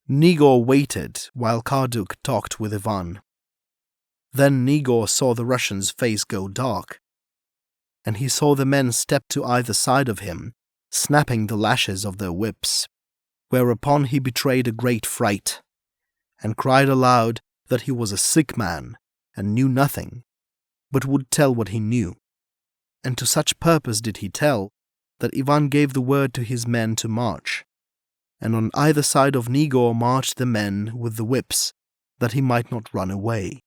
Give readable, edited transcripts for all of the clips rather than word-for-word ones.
Negore waited while Karduk talked with Ivan. Then Negore saw the Russian's face go dark, and he saw the men step to either side of him, snapping the lashes of their whips, whereupon he betrayed a great fright, and cried aloud that he was a sick man, and knew nothing, but would tell what he knew. And to such purpose did he tell, that Ivan gave the word to his men to march, and on either side of Negore marched the men with the whips, that he might not run away.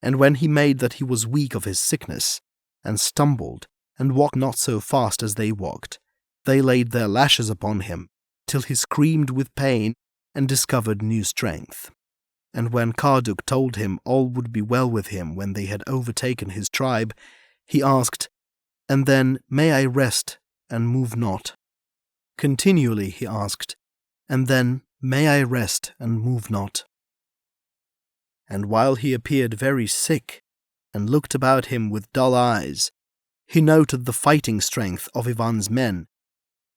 And when he made that he was weak of his sickness, and stumbled, and walked not so fast as they walked, they laid their lashes upon him, till he screamed with pain, and discovered new strength. And when Karduk told him all would be well with him when they had overtaken his tribe, he asked, "And then may I rest and move not?" Continually he asked, "And then may I rest and move not?" And while he appeared very sick, and looked about him with dull eyes, he noted the fighting strength of Ivan's men,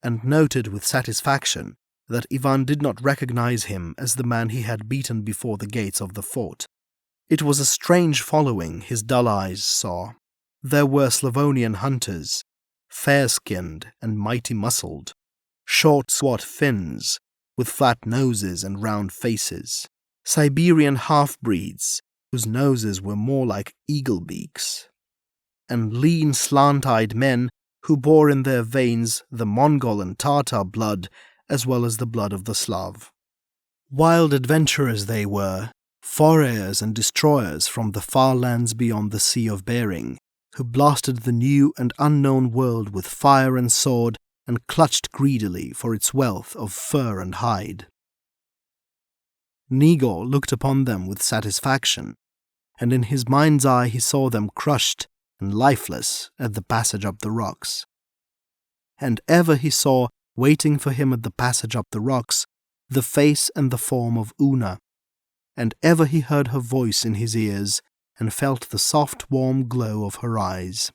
and noted with satisfaction that Ivan did not recognize him as the man he had beaten before the gates of the fort. It was a strange following his dull eyes saw. There were Slavonian hunters, fair-skinned and mighty-muscled, short swart Finns, with flat noses and round faces, Siberian half-breeds, whose noses were more like eagle beaks, and lean slant-eyed men who bore in their veins the Mongol and Tartar blood as well as the blood of the Slav. Wild adventurers they were, forayers and destroyers from the far lands beyond the Sea of Bering, who blasted the new and unknown world with fire and sword and clutched greedily for its wealth of fur and hide. Negore looked upon them with satisfaction, and in his mind's eye he saw them crushed and lifeless at the passage up the rocks. And ever he saw, waiting for him at the passage up the rocks, the face and the form of Una, and ever he heard her voice in his ears, and felt the soft warm glow of her eyes.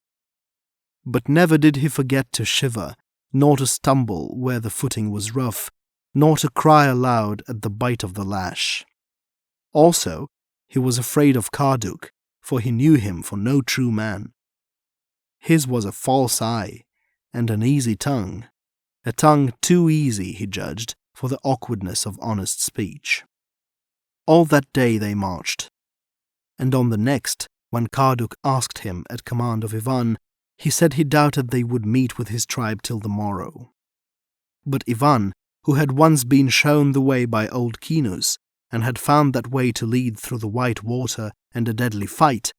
But never did he forget to shiver, nor to stumble where the footing was rough, nor to cry aloud at the bite of the lash. Also, he was afraid of Karduk, for he knew him for no true man. His was a false eye, and an easy tongue, a tongue too easy, he judged, for the awkwardness of honest speech. All that day they marched, and on the next, when Karduk asked him at command of Ivan, he said he doubted they would meet with his tribe till the morrow. But Ivan, who had once been shown the way by old Kinus, and had found that way to lead through the white water and a deadly fight,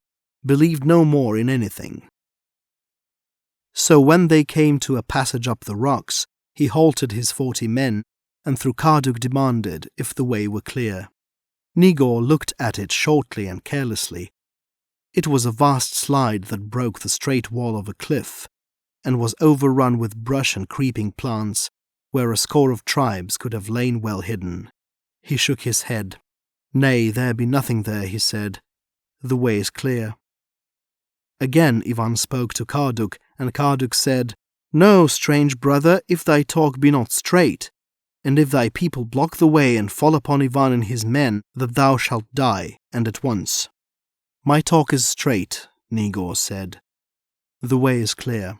believed no more in anything. So when they came to a passage up the rocks, he halted his 40 men, and through Karduk demanded if the way were clear. Negore looked at it shortly and carelessly. It was a vast slide that broke the straight wall of a cliff, and was overrun with brush and creeping plants, where a score of tribes could have lain well hidden. He shook his head. "Nay, there be nothing there," he said. "The way is clear." Again Ivan spoke to Karduk, and Karduk said, "Know, strange brother, if thy talk be not straight, and if thy people block the way and fall upon Ivan and his men, that thou shalt die, and at once." "My talk is straight," Negore said. "The way is clear."